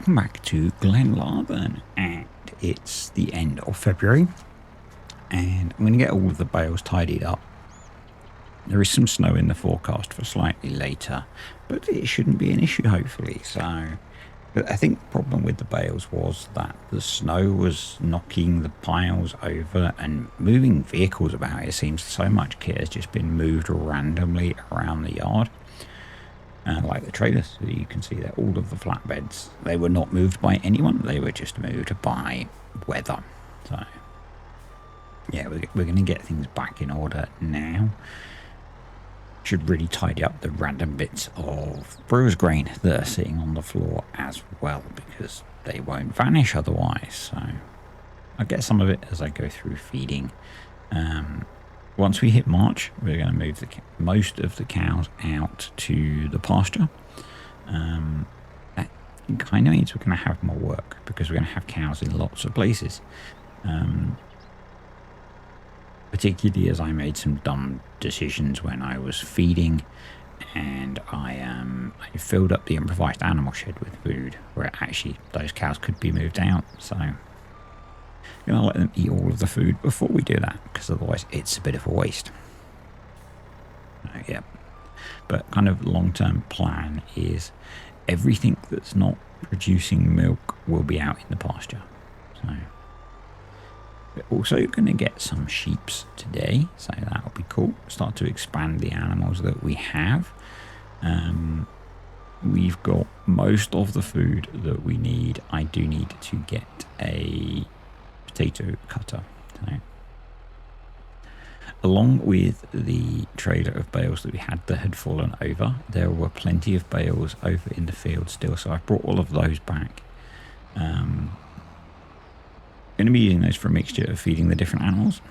welcome back to Glenlarvern, and it's the end of February, and I'm going to get all of the bales tidied up. There is some snow in the forecast for slightly later, but it shouldn't be an issue, hopefully. But I think the problem with the bales was that the snow was knocking the piles over and moving vehicles about. It seems so much kit has just been moved randomly around the yard. Like the trailers, so you can see that all of the flatbeds, they were not moved by anyone, they were just moved by weather. So yeah, we're going to get things back in order now. Should really tidy up the random bits of brewer's grain that are sitting on the floor as well, because they won't vanish otherwise. So I'll get some of it as I go through feeding. Once we hit March, we're going to move most of the cows out to the pasture. That kind of means we're going to have more work, because we're going to have cows in lots of places. Particularly as I made some dumb decisions when I was feeding, and I filled up the improvised animal shed with food, where actually those cows could be moved out. So I'm going to let them eat all of the food before we do that, because otherwise it's a bit of a waste. Yeah, but kind of long-term plan is everything that's not producing milk will be out in the pasture. So we're also going to get some sheeps today, so that'll be cool. Start to expand the animals that we have. We've got most of the food that we need. I do need to get a potato cutter. So, along with the trailer of bales that we had that had fallen over, there were plenty of bales over in the field still, so I've brought all of those back. Going to be using those for a mixture of feeding the different animals.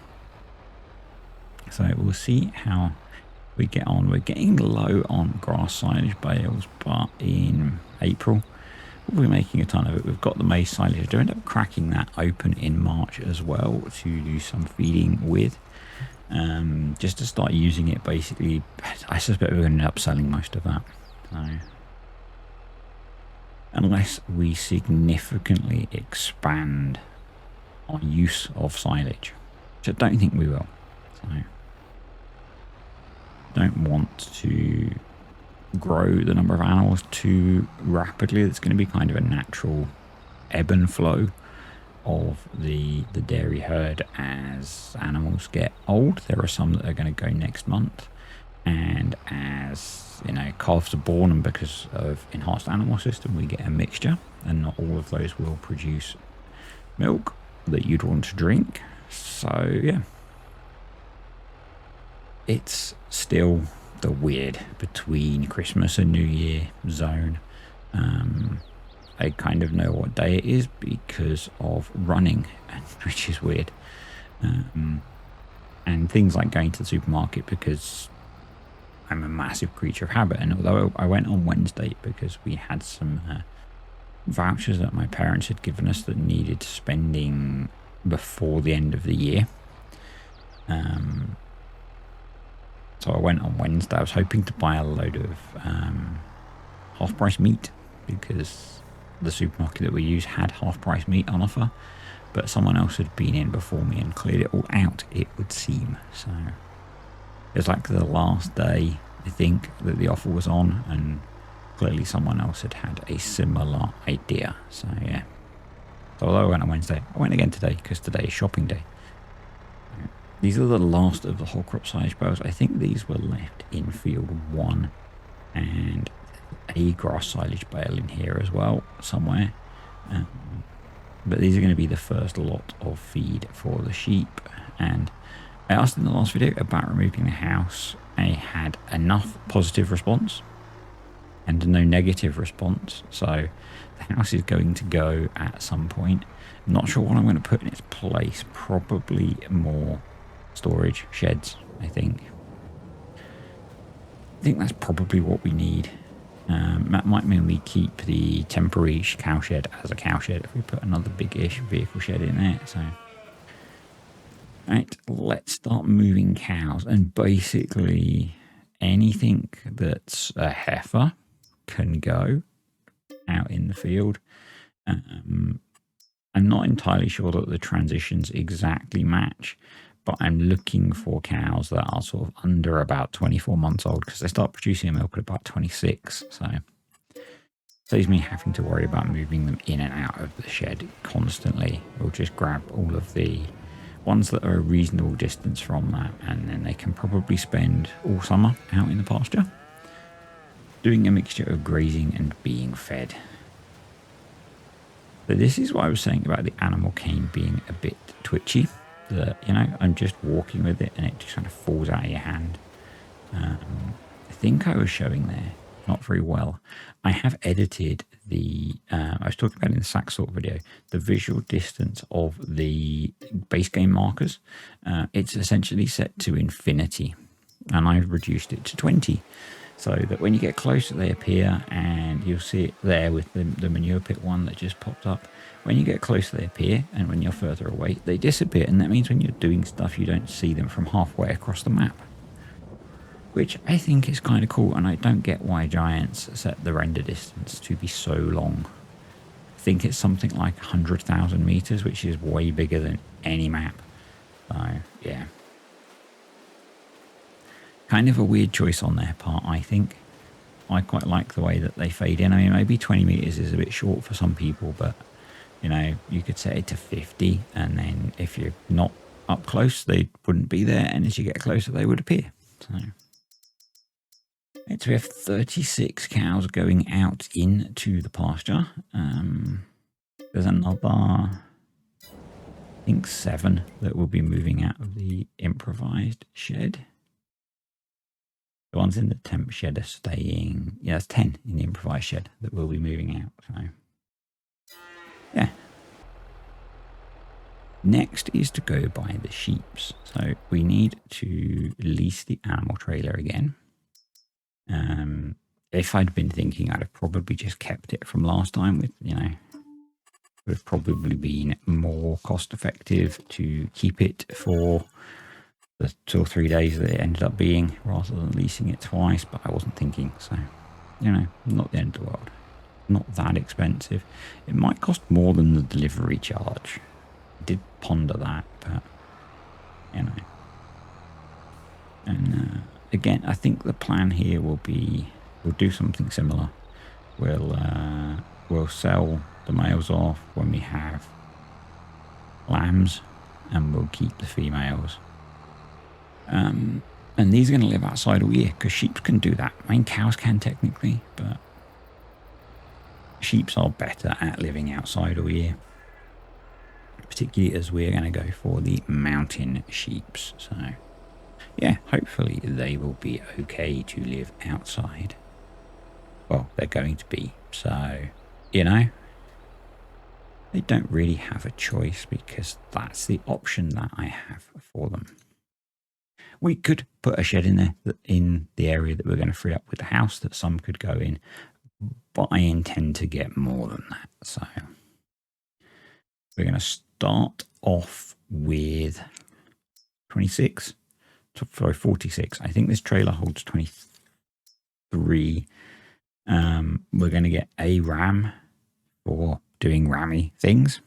So we'll see how we get on. We're getting low on grass silage bales, but in April we'll be making a ton of it. We've got the maize silage to end up cracking that open in March as well to do some feeding with. Just to start using it, basically. I suspect we're going to end up selling most of that. So, unless we significantly expand our use of silage, which I don't think we will. So, don't want to grow the number of animals too rapidly. It's going to be kind of a natural ebb and flow of the dairy herd as animals get old. There are some that are going to go next month, and as calves are born, and because of enhanced animal system we get a mixture, and not all of those will produce milk that you'd want to drink. So yeah, it's still the weird between Christmas and New Year zone. I kind of know what day it is because of running, which is weird. And things like going to the supermarket, because I'm a massive creature of habit. And although I went on Wednesday because we had some vouchers that my parents had given us that needed spending before the end of the year. So I went on Wednesday. I was hoping to buy a load of half-price meat, because the supermarket that we use had half-price meat on offer, but someone else had been in before me and cleared it all out, it would seem. So it was like the last day, I think, that the offer was on, and clearly someone else had had a similar idea. So yeah, so although I went on Wednesday, I went again today, because today is shopping day. These are the last of the whole crop silage bales. I think these were left in field 1, and a grass silage bale in here as well somewhere. But these are going to be the first lot of feed for the sheep. And I asked in the last video about removing the house. I had enough positive response and no negative response, so the house is going to go at some point. I'm not sure what I'm going to put in its place. Probably more storage sheds, I think. That's probably what we need. That might mean we keep the temporary cow shed as a cow shed if we put another big-ish vehicle shed in there. So, right, let's start moving cows. And basically anything that's a heifer can go out in the field. I'm not entirely sure that the transitions exactly match, but I'm looking for cows that are sort of under about 24 months old because they start producing milk at about 26. So saves me having to worry about moving them in and out of the shed constantly. We'll just grab all of the ones that are a reasonable distance from that, and then they can probably spend all summer out in the pasture doing a mixture of grazing and being fed. So this is what I was saying about the animal cane being a bit twitchy. That, you know, I'm just walking with it and it just kind of falls out of your hand. I think I was showing there, not very well. I have edited the, I was talking about in the sack sort video, the visual distance of the base game markers. It's essentially set to infinity, and I've reduced it to 20. So that when you get closer, they appear, and you'll see it there with the manure pit one that just popped up. When you get closer, they appear, and when you're further away, they disappear. And that means when you're doing stuff, you don't see them from halfway across the map, which I think is kind of cool. And I don't get why Giants set the render distance to be so long. I think it's something like 100,000 meters, which is way bigger than any map. So, yeah. Kind of a weird choice on their part, I think. I quite like the way that they fade in. I mean, maybe 20 meters is a bit short for some people, but, you know, you could set it to 50, and then if you're not up close, they wouldn't be there, and as you get closer, they would appear. So, we have 36 cows going out into the pasture. There's another, I think, 7 that will be moving out of the improvised shed. The ones in the temp shed are staying. Yeah, there's 10 in the improvised shed that will be moving out. So, yeah. Next is to go buy the sheeps. So we need to lease the animal trailer again. If I'd been thinking, I'd have probably just kept it from last time. With, you know, would have probably been more cost effective to keep it for the 2 or 3 days that it ended up being, rather than leasing it twice. But I wasn't thinking, so, you know, not the end of the world. Not that expensive. It might cost more than the delivery charge. I did ponder that, but, you know. And again, I think the plan here will be, we'll do something similar. We'll sell the males off when we have lambs, and we'll keep the females. And these are going to live outside all year, because sheep can do that. I mean, cows can technically, but sheep are better at living outside all year, particularly as we're going to go for the mountain sheep. So, yeah, hopefully they will be okay to live outside. Well, they're going to be. So, you know, they don't really have a choice, because that's the option that I have for them. We could put a shed in there, in the area that we're going to free up with the house, that some could go in, but I intend to get more than that. So we're going to start off with 46. Sorry, 46. I think this trailer holds 23. We're going to get a ram for doing rammy things.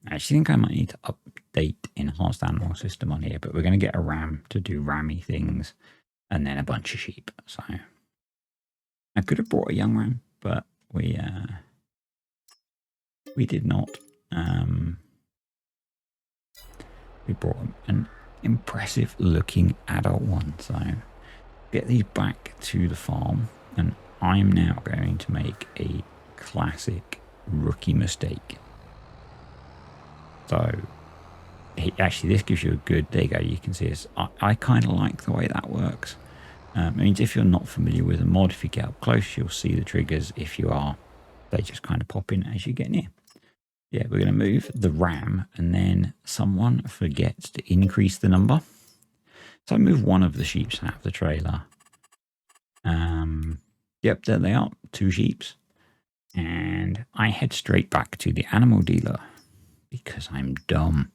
I actually think I might need to update enhanced animal system on here, but we're going to get a ram to do rammy things, and then a bunch of sheep. So I could have brought a young ram, but we did not. We brought an impressive looking adult one. So get these back to the farm, and I'm now going to make a classic rookie mistake. So actually, this gives you a good, there you go, you can see this. I kind of like the way that works. It means if you're not familiar with a mod, if you get up close, you'll see the triggers. If you are, they just kind of pop in as you get near. Yeah, we're going to move the ram, and then someone forgets to increase the number. So I move one of the sheep out of the trailer. Yep, there they are, 2 sheep. And I head straight back to the animal dealer, because I'm dumb.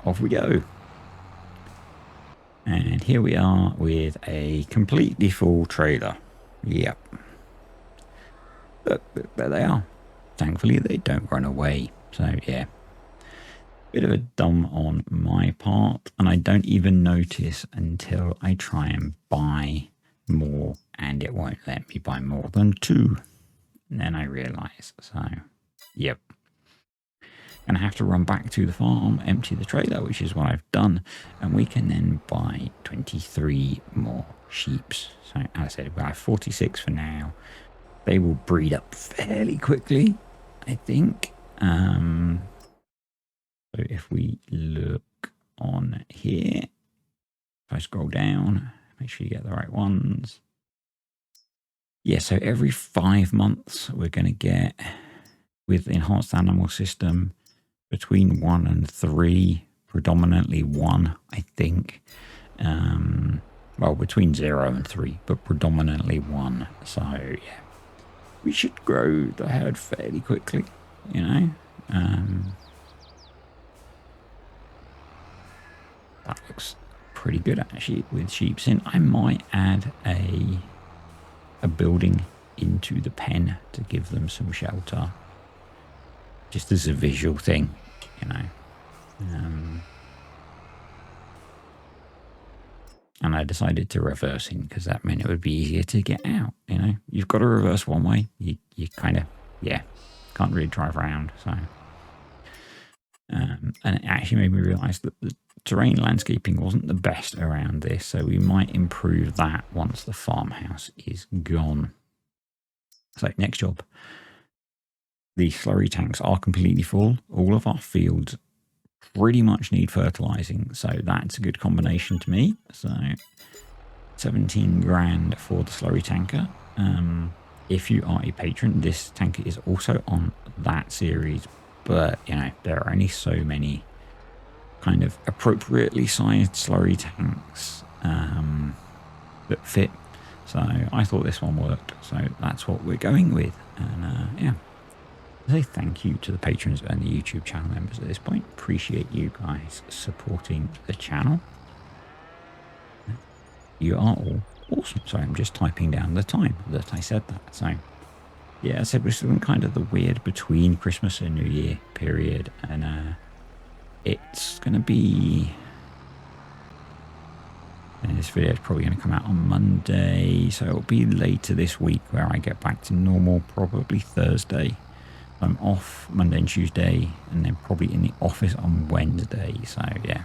Off we go. And here we are with a completely full trailer. Yep. But they are. Thankfully, they don't run away. So, yeah. Bit of a dumb on my part. And I don't even notice until I try and buy more and it won't let me buy more than 2. And then I realise. So, yep. Gonna have to run back to the farm, empty the trailer, which is what I've done, and we can then buy 23 more sheeps. So as I said, we have 46 for now. They will breed up fairly quickly, I think. So if we look on here, if I scroll down, make sure you get the right ones. Yeah, so every 5 months we're going to get, with Enhanced Animal System, between 1 and 3, predominantly 1, I think. Well, between 0 and 3, but predominantly 1. So, yeah. We should grow the herd fairly quickly, you know. That looks pretty good, actually, with sheeps in. I might add a building into the pen to give them some shelter. Just as a visual thing, you know. And I decided to reverse in because that meant it would be easier to get out, you know. You've got to reverse one way. You kind of, yeah, can't really drive around. So, and it actually made me realise that the terrain landscaping wasn't the best around this. So we might improve that once the farmhouse is gone. So next job. The slurry tanks are completely full. All of our fields pretty much need fertilizing, so that's a good combination to me. So 17 grand for the slurry tanker. If you are a patron, this tanker is also on that series, but you know, there are only so many kind of appropriately sized slurry tanks that fit. So I thought this one worked, so that's what we're going with. And yeah, I say thank you to the patrons and the YouTube channel members at this point. Appreciate you guys supporting the channel. You are all awesome. Sorry, I'm just typing down the time that I said that. So yeah, I said we're still in kind of the weird between Christmas and New Year period, and it's going to be, and this video is probably going to come out on Monday, so it'll be later this week where I get back to normal, probably Thursday. I'm off Monday and Tuesday, and then probably in the office on Wednesday. So yeah,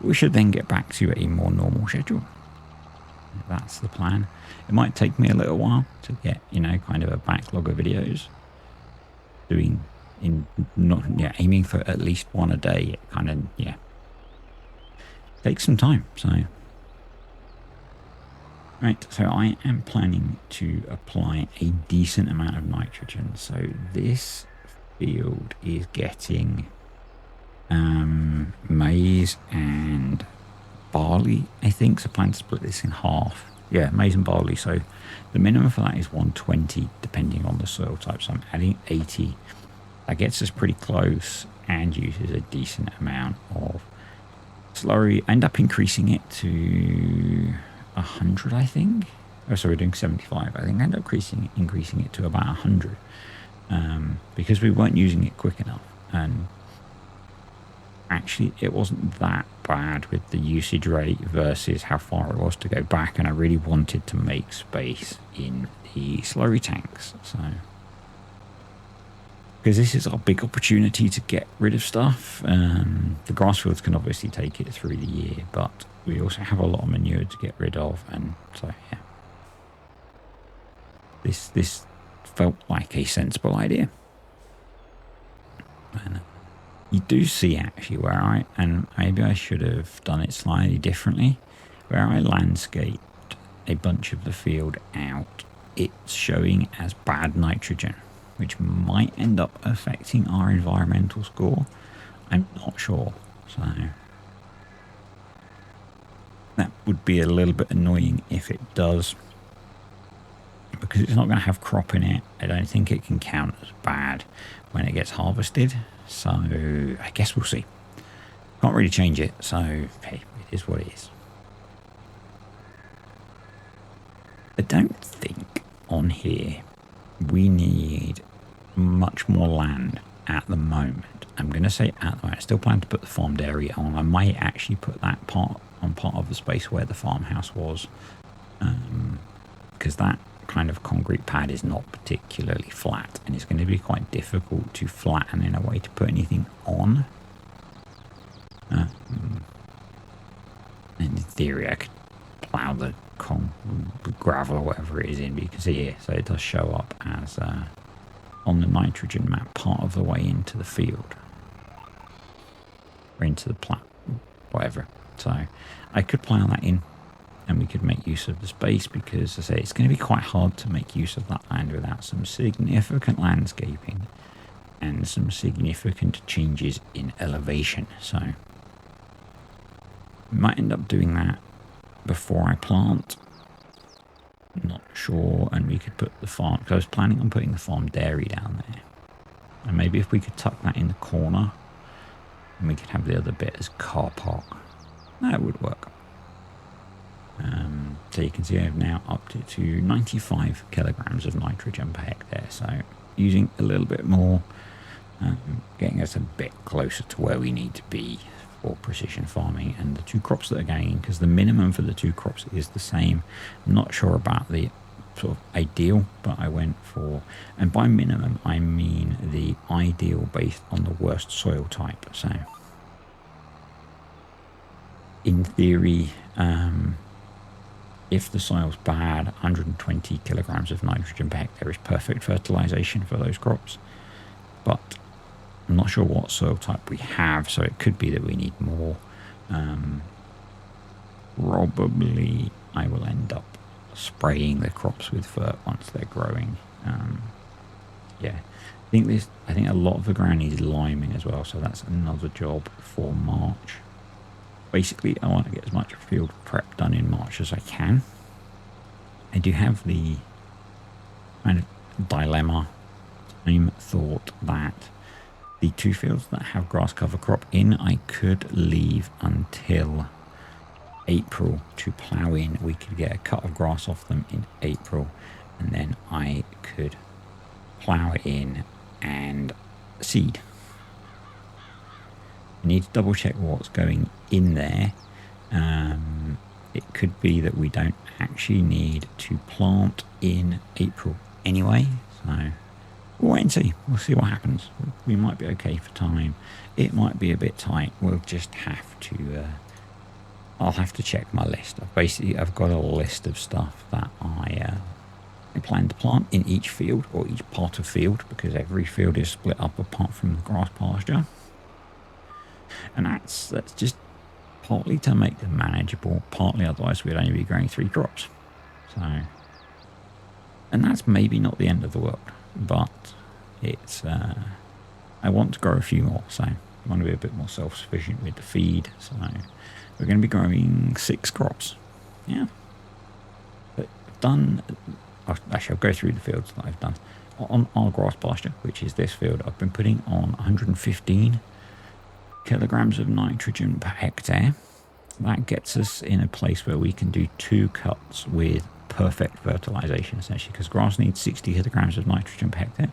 we should then get back to a more normal schedule. That's the plan. It might take me a little while to get, you know, kind of a backlog of videos. Aiming for at least one a day. It kind of, yeah, takes some time. So right, so I am planning to apply a decent amount of nitrogen. So this field is getting maize and barley, I think. So I plan to split this in half. Yeah, maize and barley. So the minimum for that is 120, depending on the soil type. So I'm adding 80. That gets us pretty close and uses a decent amount of slurry. I end up increasing it to 100, I think. Oh, so we're doing 75. I think I end up increasing it to about 100 because we weren't using it quick enough. And actually, it wasn't that bad with the usage rate versus how far it was to go back. And I really wanted to make space in the slurry tanks. So, because this is our big opportunity to get rid of stuff. The grass fields can obviously take it through the year, but we also have a lot of manure to get rid of, and so yeah, this felt like a sensible idea. And you do see actually where and maybe I should have done it slightly differently, where I landscaped a bunch of the field out, it's showing as bad nitrogen, which might end up affecting our environmental score. I'm not sure. So that would be a little bit annoying if it does, because it's not going to have crop in it. I don't think it can count as bad when it gets harvested. So I guess we'll see. Can't really change it. So hey, it is what it is. I don't think on here, we need much more land at the moment. I'm going to say at the moment. I still plan to put the farmed area on. I might actually put that part on part of the space where the farmhouse was, because that kind of concrete pad is not particularly flat, and it's going to be quite difficult to flatten in a way to put anything on. In theory, I could plough the gravel or whatever it is in, but you can see here, so it does show up as on the nitrogen map part of the way into the field, or into the plat, whatever. So I could plough that in, and we could make use of the space, because as I say, it's going to be quite hard to make use of that land without some significant landscaping and some significant changes in elevation. So we might end up doing that before I plant. Not sure. And we could put the farm, because I was planning on putting the farm dairy down there, and maybe if we could tuck that in the corner, and we could have the other bit as car park, that would work. So you can see I've now upped it to 95 kilograms of nitrogen per hectare, so using a little bit more, getting us a bit closer to where we need to be for precision farming and the 2 crops that are going in, because the minimum for the 2 crops is the same. I'm not sure about the sort of ideal, but I went for, and by minimum I mean the ideal based on the worst soil type. So in theory, if the soil's bad, 120 kilograms of nitrogen per hectare is perfect fertilization for those crops. But I'm not sure what soil type we have, so it could be that we need more. Probably I will end up spraying the crops with fert once they're growing. Yeah, I think a lot of the ground needs liming as well, so that's another job for March. Basically, I want to get as much field prep done in March as I can. I do have the kind of dilemma. I thought that the 2 fields that have grass cover crop in, I could leave until April to plough in. We could get a cut of grass off them in April, and then I could plough it in and seed. I need to double check what's going in there. It could be that we don't actually need to plant in April anyway, so we'll wait and see. We'll see what happens. We might be okay for time. It might be a bit tight. We'll just have to I'll have to check my list. I've got a list of stuff that I plan to plant in each field, or each part of field, because every field is split up apart from the grass pasture. And that's just partly to make them manageable, partly otherwise we'd only be growing 3 crops. So, and that's maybe not the end of the world, but it's I want to grow a few more, so I want to be a bit more self-sufficient with the feed. So we're going to be growing 6 crops. Yeah, but I've done, actually I'll go through the fields that I've done. On our grass pasture, which is this field, I've been putting on 115 kilograms of nitrogen per hectare. That gets us in a place where we can do 2 cuts with perfect fertilization, essentially, because grass needs 60 kilograms of nitrogen per hectare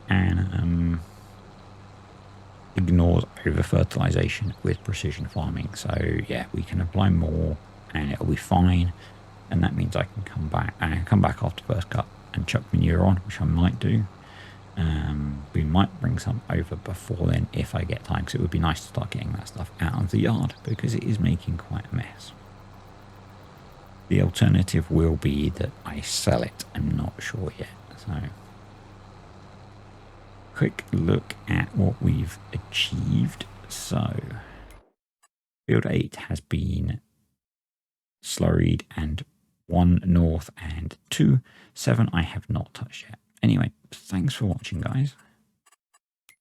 and ignores over fertilization with precision farming. So yeah, we can apply more and it'll be fine, and that means I can come back after first cut and chuck manure on, which I might do. We might bring some over before then if I get time, because it would be nice to start getting that stuff out of the yard, because it is making quite a mess. The alternative will be that I sell it. I'm not sure yet. So quick look at what we've achieved. So field 8 has been slurried, and 1 north and 2. 7 I have not touched yet. Anyway, thanks for watching, guys.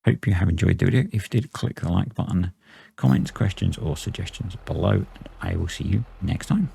Hope you have enjoyed the video. If you did, click the like button, comments, questions or suggestions below, and I will see you next time.